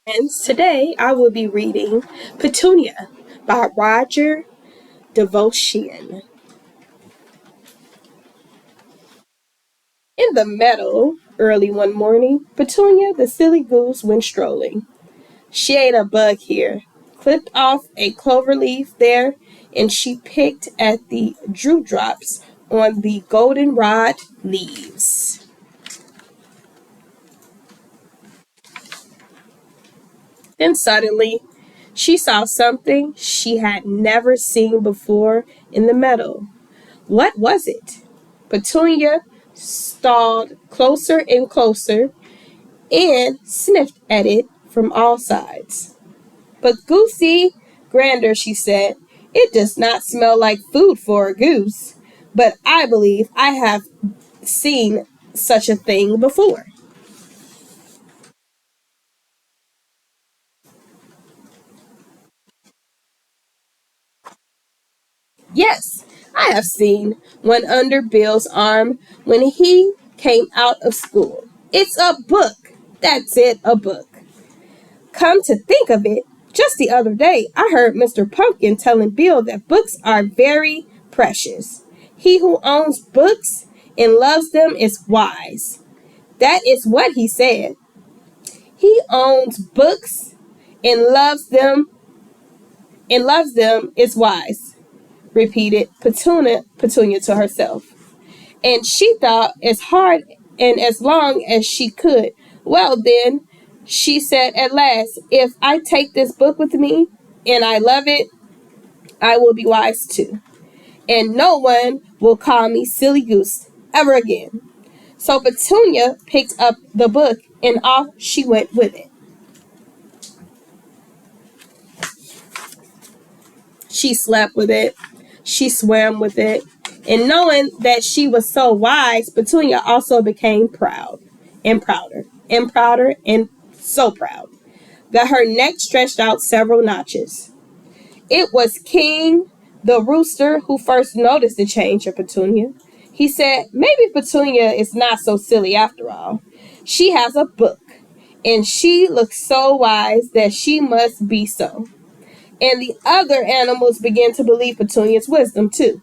And today I will be reading Petunia by Roger Duvoisin. In the meadow, early one morning, Petunia the silly goose went strolling. She ate a bug here, clipped off a clover leaf there, and she picked at the dewdrops on the goldenrod leaves. Then suddenly, she saw something she had never seen before in the meadow. What was it? Petunia stalled closer and closer and sniffed at it from all sides. But goosey grander, she said, it does not smell like food for a goose, but I believe I have seen such a thing before. Yes, I have seen one under Bill's arm when he came out of school. It's a book. That's it, a book. Come to think of it, just the other day I heard Mr. Pumpkin telling Bill that books are very precious. He who owns books and loves them is wise. That is what he said. He owns books and loves them is wise, repeated Petunia to herself. And she thought as hard and as long as she could. Well, then, she said at last, if I take this book with me and I love it, I will be wise too. And no one will call me silly goose ever again. So Petunia picked up the book and off she went with it. She slept with it. She swam with it. And knowing that she was so wise, Petunia also became proud and prouder and prouder and so proud that her neck stretched out several notches. It was King the rooster who first noticed the change in Petunia. He said, maybe Petunia is not so silly after all. She has a book, and she looks so wise that she must be so. And the other animals began to believe Petunia's wisdom too.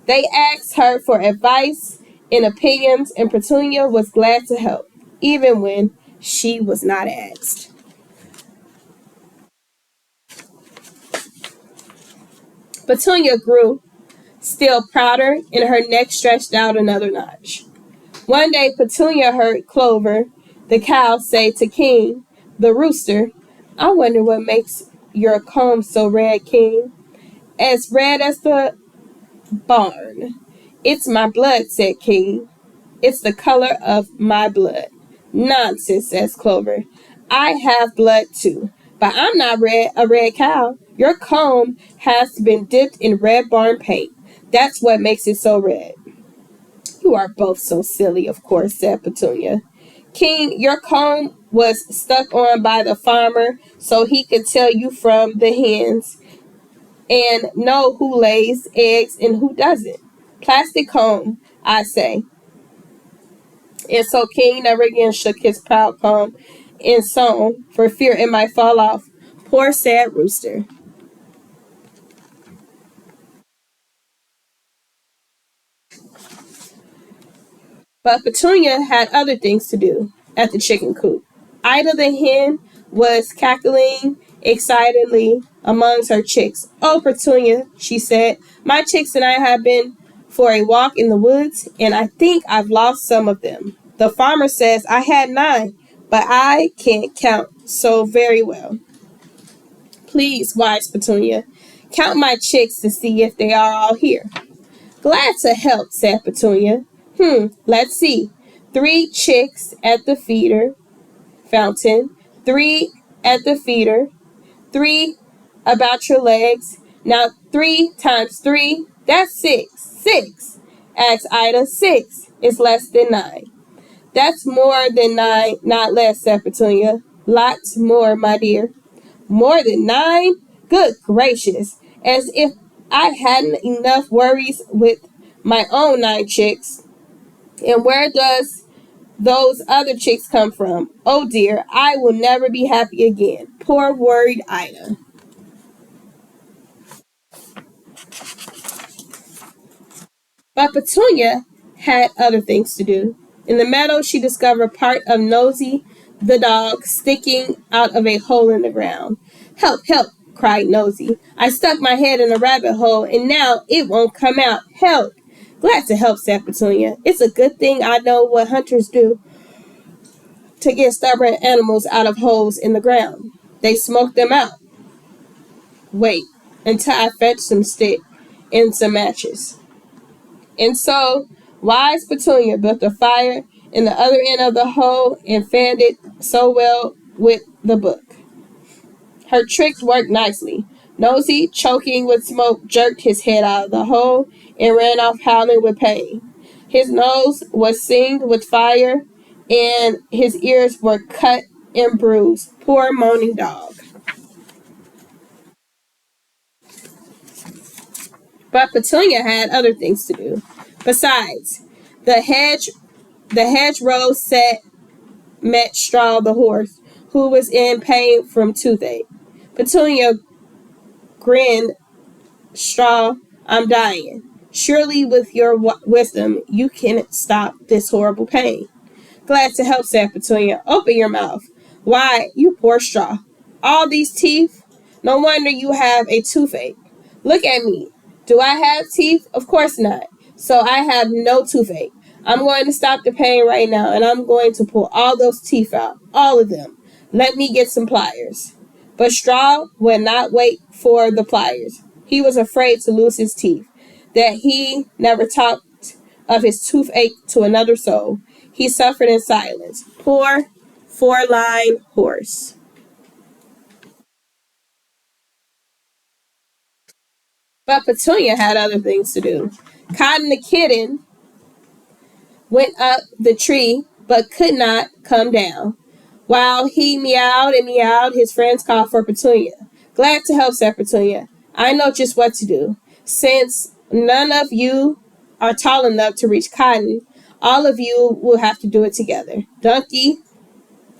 They asked her for advice and opinions, and Petunia was glad to help, even when she was not asked. Petunia grew still prouder, and her neck stretched out another notch. One day, Petunia heard Clover, the cow, say to King, the rooster, I wonder what makes your comb so red, King. As red as the barn. It's my blood, said King. It's the color of my blood. Nonsense, says Clover. I have blood too, but I'm not a red cow. Your comb has been dipped in red barn paint. That's what makes it so red. You are both so silly, of course, said Petunia. King, your comb was stuck on by the farmer so he could tell you from the hens and know who lays eggs and who doesn't. Plastic comb, I say. And so King never again shook his proud comb in song for fear it might fall off. Poor sad rooster. But Petunia had other things to do at the chicken coop. Ida the hen was cackling excitedly amongst her chicks. Oh, Petunia, she said, my chicks and I have been for a walk in the woods, and I think I've lost some of them. The farmer says I had 9, but I can't count so very well. Please, wise Petunia, count my chicks to see if they are all here. Glad to help, said Petunia. Let's see. 3 chicks at the feeder fountain, 3 at the feeder, 3 about your legs. Now 3 times 3, that's 6. 6, asked Ida. 6 is less than 9. That's more than 9, not less, said Petunia. Lots more, my dear. More than 9? Good gracious. As if I hadn't enough worries with my own 9 chicks. And where does those other chicks come from? Oh dear, I will never be happy again. Poor worried Ida. But Petunia had other things to do. In the meadow, she discovered part of Nosy the dog sticking out of a hole in the ground. Help, help, cried Nosy. I stuck my head in a rabbit hole and now it won't come out. Help! Glad to help, said Petunia. It's a good thing I know what hunters do to get stubborn animals out of holes in the ground. They smoke them out. Wait until I fetch some stick and some matches. And so, wise Petunia built a fire in the other end of the hole and fanned it so well with the book. Her tricks worked nicely. Nosy, choking with smoke, jerked his head out of the hole and ran off howling with pain. His nose was singed with fire and his ears were cut and bruised. Poor moaning dog. But Petunia had other things to do. Besides, the hedgerow met Straw the horse, who was in pain from toothache. Petunia grinned. Straw, I'm dying. Surely with your wisdom you can stop this horrible pain. Glad to help, said Petunia. Open your mouth. Why, you poor Straw. All these teeth? No wonder you have a toothache. Look at me. Do I have teeth? Of course not. So I have no toothache. I'm going to stop the pain right now and I'm going to pull all those teeth out. All of them. Let me get some pliers. But Straw would not wait for the pliers. He was afraid to lose his teeth, that he never talked of his toothache to another soul. He suffered in silence. Poor four-line horse. But Petunia had other things to do. Cotton the kitten went up the tree, but could not come down. While he meowed and meowed, his friends called for Petunia. Glad to help, said Petunia. I know just what to do. Since none of you are tall enough to reach Cotton, all of you will have to do it together. Donkey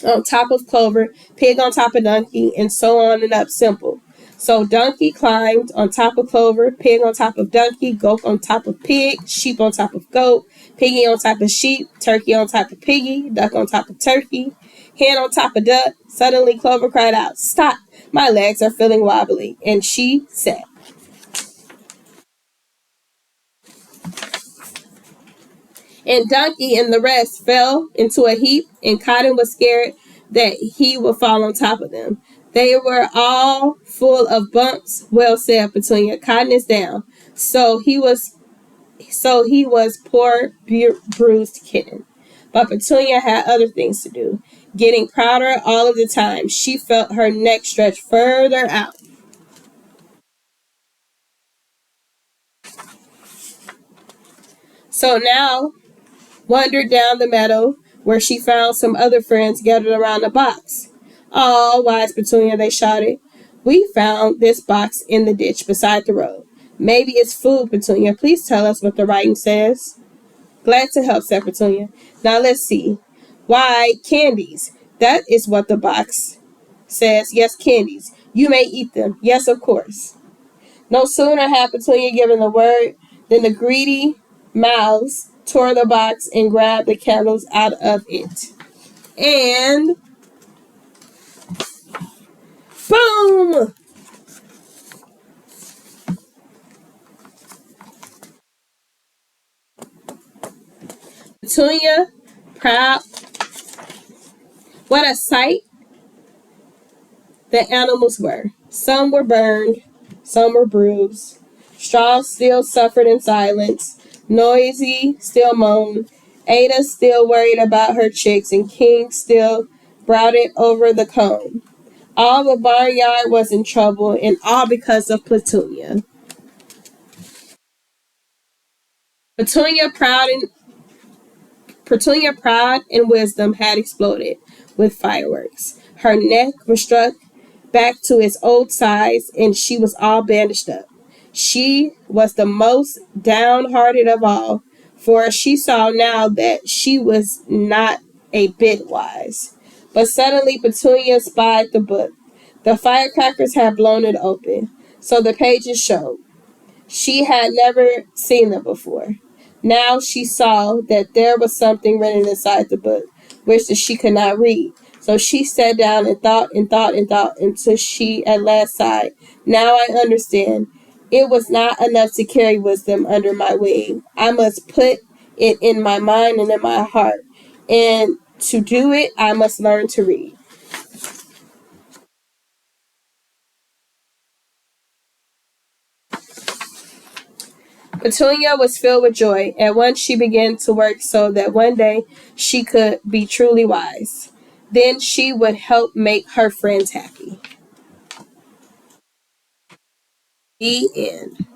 on top of Clover, Pig on top of Donkey, and so on and up. Simple. So Donkey climbed on top of Clover, Pig on top of Donkey, Goat on top of Pig, Sheep on top of Goat, Piggy on top of Sheep, Turkey on top of Piggy, Duck on top of Turkey, Hen on top of Duck. Suddenly Clover cried out, Stop! My legs are feeling wobbly. And she sat. And Donkey and the rest fell into a heap, and Cotton was scared that he would fall on top of them. They were all full of bumps. Well, said Petunia, Cotton is down. So he was poor bruised kitten. But Petunia had other things to do. Getting prouder all of the time, she felt her neck stretch further out. So now wandered down the meadow where she found some other friends gathered around the box. Oh, wise Petunia, they shouted. We found this box in the ditch beside the road. Maybe it's food, Petunia. Please tell us what the writing says. Glad to help, said Petunia. Now let's see. Why, candies. That is what the box says. Yes, candies. You may eat them. Yes, of course. No sooner had Petunia given the word than the greedy mouths tore the box and grabbed the candles out of it. And boom! Petunia, proud. What a sight the animals were. Some were burned, some were bruised. Straw still suffered in silence. Nosy still moaned. Ada still worried about her chicks, and King still brooded over the comb. All the barnyard was in trouble, and all because of Petunia. Petunia, pride and wisdom had exploded with fireworks. Her neck was struck back to its old size, and she was all bandaged up. She was the most downhearted of all, for she saw now that she was not a bit wise. But suddenly Petunia spied the book. The firecrackers had blown it open, so the pages showed. She had never seen them before. Now she saw that there was something written inside the book, which she could not read. So she sat down and thought and thought and thought until she at last sighed. Now I understand. It was not enough to carry wisdom under my wing. I must put it in my mind and in my heart. And to do it, I must learn to read. Petunia was filled with joy. At once she began to work so that one day she could be truly wise. Then she would help make her friends happy. The end.